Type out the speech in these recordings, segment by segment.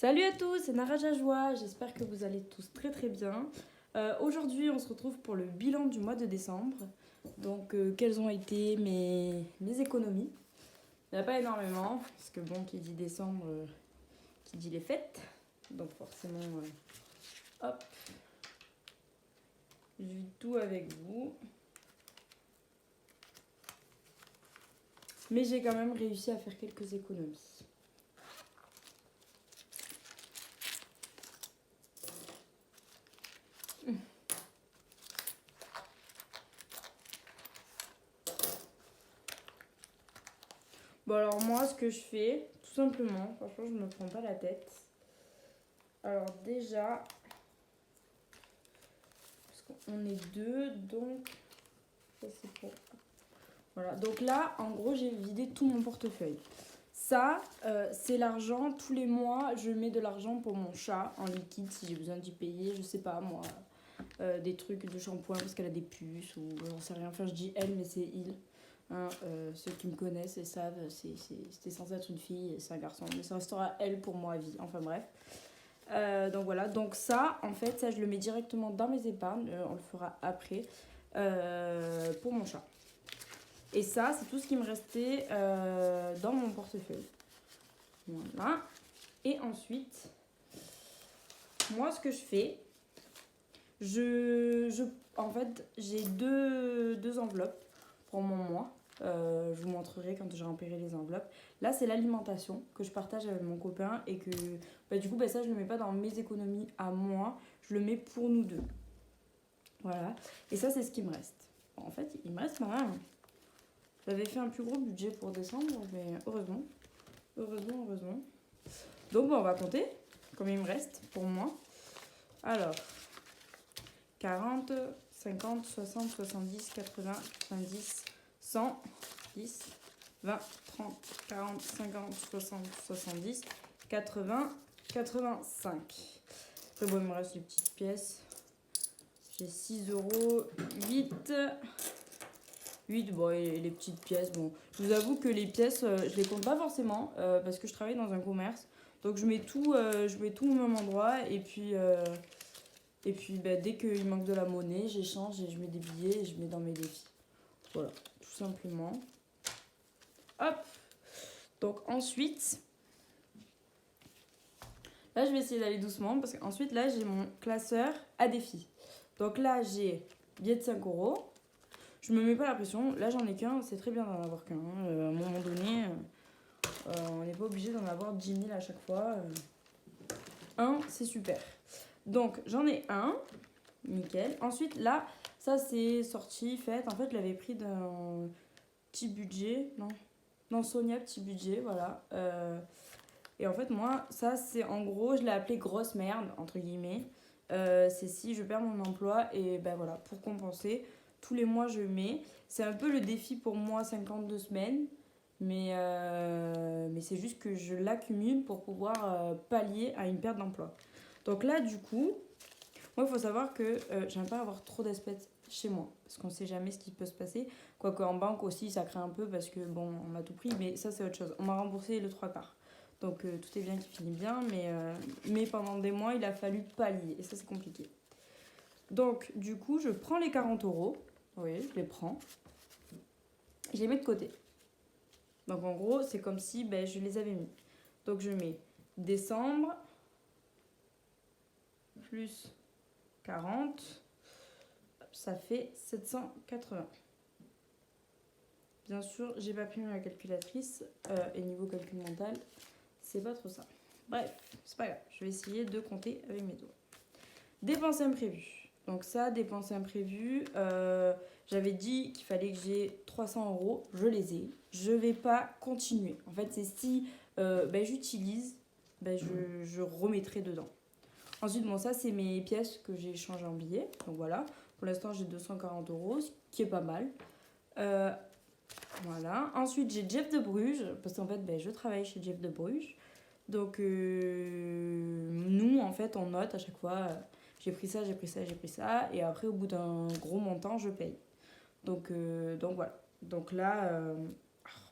Salut à tous, c'est Naraja Joie, j'espère que vous allez tous très très bien. Aujourd'hui on se retrouve pour le bilan du mois de décembre. Donc quelles ont été mes économies. Il n'y en a pas énormément, parce que bon, qui dit décembre, qui dit les fêtes. Donc forcément, hop, je vis tout avec vous. Mais j'ai quand même réussi à faire quelques économies. Bon alors moi ce que je fais, tout simplement, franchement je me prends pas la tête. Alors déjà, parce qu'on est deux, donc ça c'est pour... Voilà, donc là en gros j'ai vidé tout mon portefeuille. Ça, c'est l'argent, tous les mois je mets de l'argent pour mon chat en liquide si j'ai besoin d'y payer, je sais pas moi, des trucs de shampoing parce qu'elle a des puces ou j'en sais rien, enfin je dis elle mais c'est il. Hein, ceux qui me connaissent et savent, c'était censé être une fille et c'est un garçon. Mais ça restera elle pour moi à vie. Enfin bref. Donc voilà. Donc ça, en fait, ça je le mets directement dans mes épargnes. On le fera après. Pour mon chat. Et ça, c'est tout ce qui me restait dans mon portefeuille. Voilà. Et ensuite, moi ce que je fais, en fait, j'ai deux enveloppes pour mon mois. Je vous montrerai quand j'ai rempli les enveloppes. Là, c'est l'alimentation que je partage avec mon copain et que du coup, ça, je ne le mets pas dans mes économies à moi, je le mets pour nous deux. Voilà. Et ça, c'est ce qui me reste. En fait, il me reste rien. J'avais fait un plus gros budget pour décembre, mais heureusement. Heureusement. Donc, on va compter combien il me reste pour moi. Alors, 40, 50, 60, 70, 80, 90, 100, 10, 20, 30, 40, 50, 60, 70, 80, 85. Après, bon, il me reste les petites pièces. J'ai 6 euros, 8, bon, et les petites pièces. Bon, je vous avoue que les pièces, je les compte pas forcément parce que je travaille dans un commerce. Donc, je mets tout au même endroit et puis dès qu'il manque de la monnaie, j'échange et je mets des billets et je mets dans mes défis. Voilà, tout simplement. Hop. Donc ensuite, là je vais essayer d'aller doucement parce qu'ensuite là j'ai mon classeur à défi. Donc là j'ai billet de 5 euros. Je me mets pas la pression. Là j'en ai qu'un, c'est très bien d'en avoir qu'un. À un moment donné, on n'est pas obligé d'en avoir 10 000 à chaque fois. Un, c'est super. Donc j'en ai un. Nickel. Ensuite, là, ça c'est sorti, fait. En fait, je l'avais pris d'un petit budget. Non, Sonia, petit budget, voilà. Et en fait, moi, ça c'est en gros, je l'ai appelé grosse merde, entre guillemets. C'est si je perds mon emploi et ben voilà, pour compenser, tous les mois je mets. C'est un peu le défi pour moi, 52 semaines. Mais c'est juste que je l'accumule pour pouvoir pallier à une perte d'emploi. Donc là, du coup, moi, il faut savoir que j'aime pas avoir trop d'espèces chez moi. Parce qu'on sait jamais ce qui peut se passer. Quoique en banque aussi, ça craint un peu parce que, bon, on m'a tout pris. Mais ça, c'est autre chose. On m'a remboursé le 3/4. Donc tout est bien qui finit bien. Mais pendant des mois, il a fallu pallier. Et ça, c'est compliqué. Donc, du coup, je prends les 40 euros. Oui, je les prends. Je les mets de côté. Donc, en gros, c'est comme si je les avais mis. Donc, je mets décembre plus 40, ça fait 780. Bien sûr, j'ai pas pris ma calculatrice et niveau calcul mental, c'est pas trop ça. Bref, c'est pas grave, je vais essayer de compter avec mes doigts. Dépenses imprévues. Donc ça, dépenses imprévues, j'avais dit qu'il fallait que j'ai 300 euros, je les ai. Je vais pas continuer. En fait, c'est si j'utilise, je remettrai dedans. Ensuite, bon, ça, c'est mes pièces que j'ai échangées en billets. Donc voilà, pour l'instant, j'ai 240 euros, ce qui est pas mal. Voilà. Ensuite, j'ai Jeff de Bruges, parce qu'en fait, je travaille chez Jeff de Bruges. Donc, nous, en fait, on note à chaque fois, j'ai pris ça, j'ai pris ça, j'ai pris ça. Et après, au bout d'un gros montant, je paye. Donc voilà. Donc là,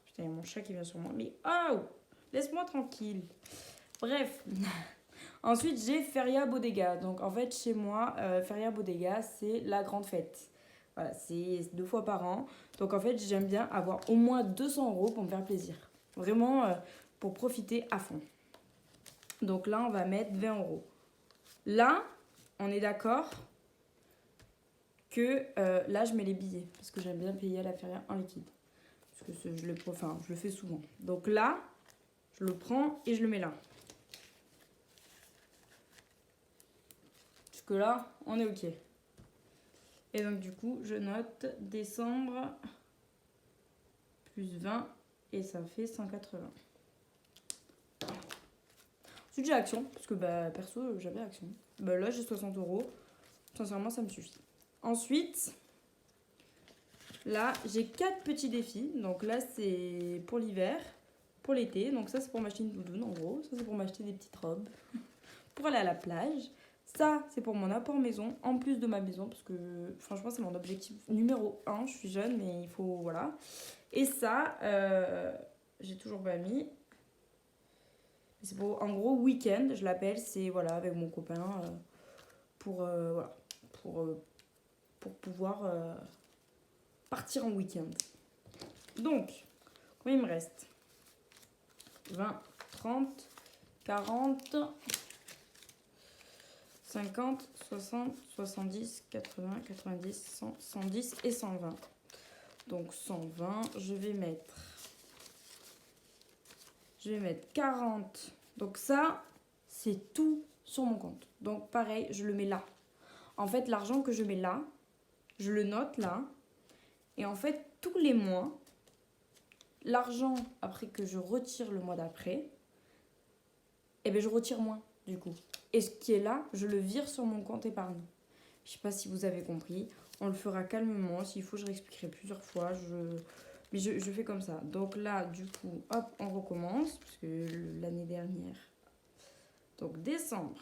putain, il y a mon chat qui vient sur moi. Mais oh, laisse-moi tranquille. Bref. Ensuite, j'ai Feria Bodega. Donc, en fait, chez moi, Feria Bodega, c'est la grande fête. Voilà, c'est 2 fois par an. Donc, en fait, j'aime bien avoir au moins 200 € pour me faire plaisir. Vraiment, pour profiter à fond. Donc là, on va mettre 20 €. Là, on est d'accord que là, je mets les billets. Parce que j'aime bien payer à la Feria en liquide. Parce que je le fais souvent. Donc là, je le prends et je le mets là. Jusque là, on est OK. Et donc du coup, je note décembre plus 20 et ça fait 180. Ensuite, j'ai Action, parce que perso, j'avais Action. Là, j'ai 60 €. Sincèrement, ça me suffit. Ensuite, là, j'ai 4 petits défis. Donc là, c'est pour l'hiver, pour l'été. Donc ça, c'est pour m'acheter une doudoune, en gros. Ça, c'est pour m'acheter des petites robes. Pour aller à la plage. Ça, c'est pour mon apport maison, en plus de ma maison, parce que franchement, c'est mon objectif numéro 1. Je suis jeune, mais il faut, voilà. Et ça, j'ai toujours pas mis. C'est pour, en gros, week-end, je l'appelle. C'est, voilà, avec mon copain, voilà, pour pouvoir partir en week-end. Donc, combien il me reste? 20, 30, 40... 50, 60, 70, 80, 90, 100, 110 et 120. Donc 120, je vais mettre 40. Donc ça, c'est tout sur mon compte. Donc pareil, je le mets là. En fait, l'argent que je mets là, je le note là. Et en fait, tous les mois, l'argent après que je retire le mois d'après, eh bien je retire moins du coup. Et ce qui est là, je le vire sur mon compte épargne. Je sais pas si vous avez compris. On le fera calmement. S'il faut, je réexpliquerai plusieurs fois. Mais je fais comme ça. Donc là, du coup, hop, on recommence. Parce que l'année dernière. Donc décembre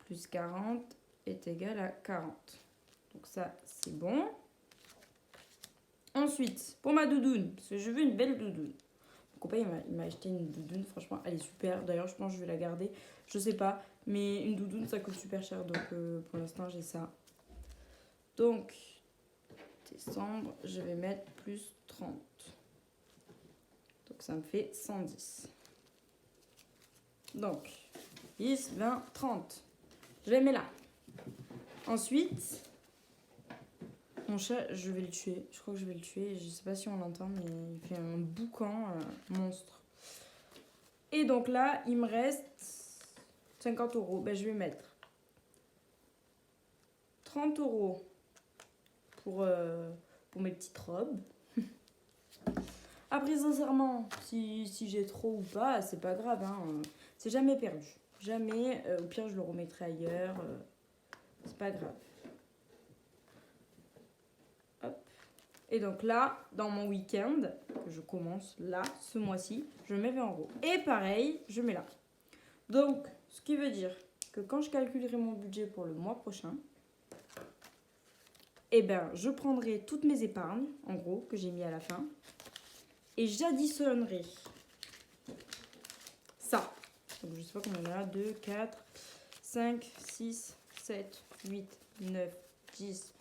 plus 40 est égal à 40. Donc ça, c'est bon. Ensuite, pour ma doudoune, parce que je veux une belle doudoune. Mon copain, il m'a acheté une doudoune. Franchement, elle est super. D'ailleurs, je pense que je vais la garder. Je sais pas. Mais une doudoune, ça coûte super cher. Donc pour l'instant, j'ai ça. Donc, décembre, je vais mettre plus 30. Donc, ça me fait 110. Donc, 10, 20, 30. Je les mets là. Ensuite, mon chat, je vais le tuer. Je crois que je vais le tuer. Je sais pas si on l'entend, mais il fait un boucan monstre. Et donc là, il me reste 50 €. Je vais mettre 30 € pour mes petites robes. Après, sincèrement, si j'ai trop ou pas, c'est pas grave. C'est jamais perdu. Jamais. Au pire, je le remettrai ailleurs. C'est pas grave. Hop. Et donc là, dans mon week-end, que je commence là, ce mois-ci, je mets 20 €. Et pareil, je mets là. Donc, ce qui veut dire que quand je calculerai mon budget pour le mois prochain, je prendrai toutes mes épargnes, en gros, que j'ai mis à la fin, et j'additionnerai ça. Donc, je sais pas combien il y en a. 2, 4, 5, 6, 7, 8, 9, 10,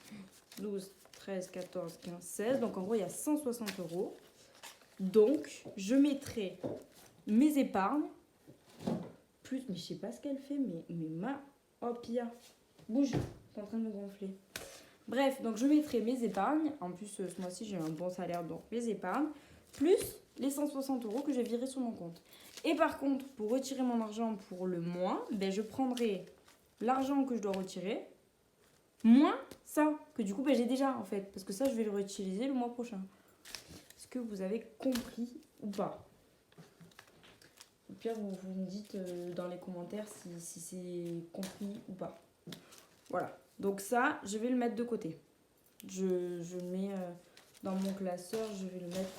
12, 13, 14, 15, 16. Donc, en gros, il y a 160 €. Donc, je mettrai mes épargnes, plus... Mais je sais pas ce qu'elle fait, mais ma... Oh, Pia, bouge, c'est en train de me gonfler. Bref, donc je mettrai mes épargnes. En plus, ce mois-ci, j'ai eu un bon salaire, donc mes épargnes. Plus les 160 € que je virerai sur mon compte. Et par contre, pour retirer mon argent pour le mois, je prendrai l'argent que je dois retirer, moins ça, que du coup, j'ai déjà, en fait. Parce que ça, je vais le réutiliser le mois prochain. Est-ce que vous avez compris ou pas? Au pire, vous me dites dans les commentaires si c'est compris ou pas. Voilà. Donc ça, je vais le mettre de côté. Je le mets dans mon classeur. Je vais le mettre...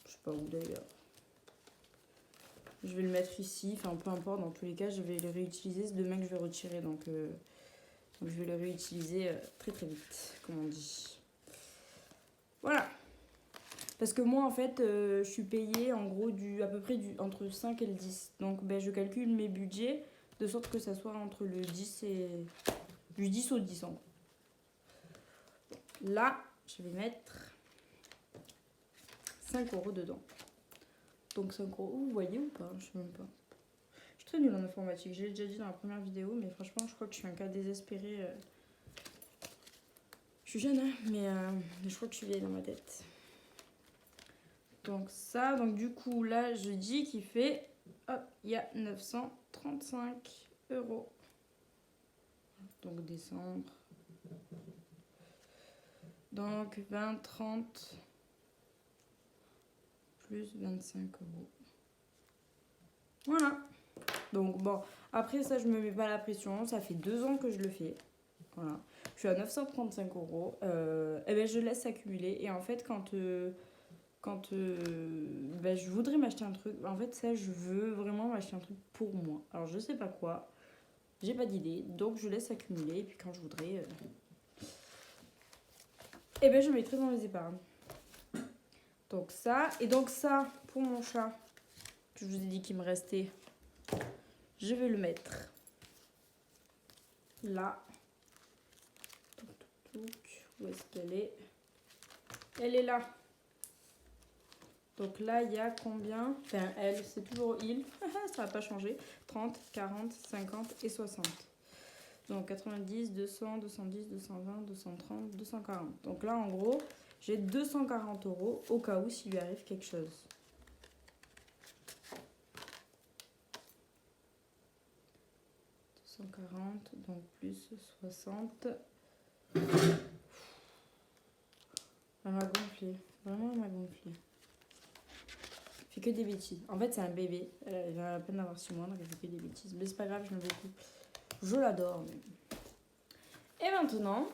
Je sais pas où d'ailleurs. Je vais le mettre ici. Enfin, peu importe. Dans tous les cas, je vais le réutiliser. C'est demain que je vais retirer. Donc je vais le réutiliser très très vite, comme on dit. Voilà. Parce que moi, en fait, je suis payée en gros à peu près entre 5 et le 10. Donc, ben, je calcule mes budgets de sorte que ça soit entre le 10 et... du 10 au 10 en gros. Là, je vais mettre 5 euros dedans. Donc 5 euros, vous voyez ou pas? Je sais même pas. Je suis très nulle en informatique, je l'ai déjà dit dans la première vidéo, mais franchement, je crois que je suis un cas désespéré. Je suis jeune, hein, mais je crois que je suis vieille dans ma tête. Donc ça, donc du coup, là, je dis qu'il fait... Hop, il y a 935 euros. Donc décembre. Donc 20, 30 plus 25 euros. Voilà. Donc bon, après ça, je me mets pas la pression. Ça fait 2 ans que je le fais. Voilà. Je suis à 935 euros. Et ben, je laisse s'accumuler. Et en fait, quand ben, je voudrais m'acheter un truc, en fait, ça, je veux vraiment m'acheter un truc pour moi. Alors, je sais pas quoi. J'ai pas d'idée. Donc, je laisse accumuler. Et puis, quand je voudrais... et ben, je mettrai dans les épargnes. Donc, ça. Et donc, ça, pour mon chat, que je vous ai dit qu'il me restait, je vais le mettre là. Où est-ce qu'elle est? Elle est là. Donc là, il y a combien? Enfin, elle, c'est toujours il. Ça va pas changer. 30, 40, 50 et 60. Donc 90, 200, 210, 220, 230, 240. Donc là, en gros, j'ai 240 euros au cas où s'il lui arrive quelque chose. Donc plus 60. Elle m'a gonflé. Vraiment, elle m'a gonflé. Elle fait que des bêtises. En fait, c'est un bébé. Elle vient à peine d'avoir 6 mois, donc elle fait que des bêtises. Mais c'est pas grave, je l'aime beaucoup. Je l'adore. Mais... Et maintenant,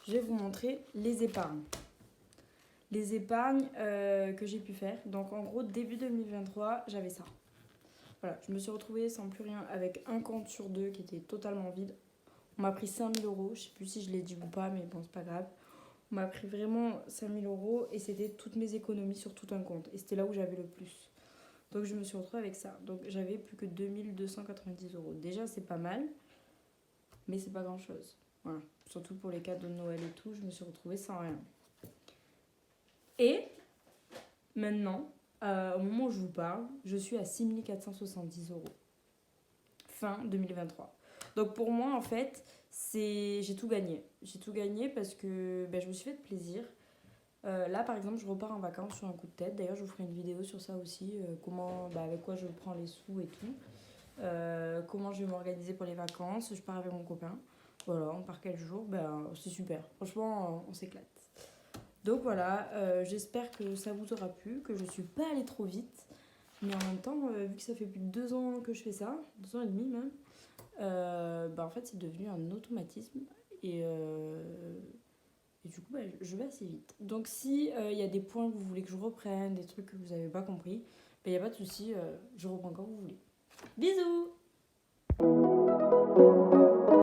je vais vous montrer les épargnes. Les épargnes que j'ai pu faire. Donc en gros, début 2023, j'avais ça. Voilà, je me suis retrouvée sans plus rien avec un compte sur 2 qui était totalement vide. On m'a pris 5000 euros. Je sais plus si je l'ai dit ou pas, mais bon, c'est pas grave. On m'a pris vraiment 5000 euros et c'était toutes mes économies sur tout un compte. Et c'était là où j'avais le plus. Donc je me suis retrouvée avec ça. Donc j'avais plus que 2290 euros. Déjà, c'est pas mal, mais c'est pas grand chose. Voilà. Surtout pour les cadeaux de Noël et tout, je me suis retrouvée sans rien. Et maintenant, au moment où je vous parle, je suis à 6470 euros. Fin 2023. Donc pour moi, en fait, j'ai tout gagné. J'ai tout gagné parce que je me suis fait plaisir. Là, par exemple, je repars en vacances sur un coup de tête. D'ailleurs, je vous ferai une vidéo sur ça aussi. Avec quoi je prends les sous et tout. Comment je vais m'organiser pour les vacances. Je pars avec mon copain. Voilà, on part 4 jours. C'est super. Franchement, on s'éclate. Donc voilà, j'espère que ça vous aura plu, que je suis pas allée trop vite. Mais en même temps, vu que ça fait plus de 2 ans que je fais ça, 2 ans et demi même, en fait c'est devenu un automatisme et du coup je vais assez vite. Donc si y a des points que vous voulez que je reprenne, des trucs que vous n'avez pas compris, il n'y a pas de souci, je reprends quand vous voulez. Bisous!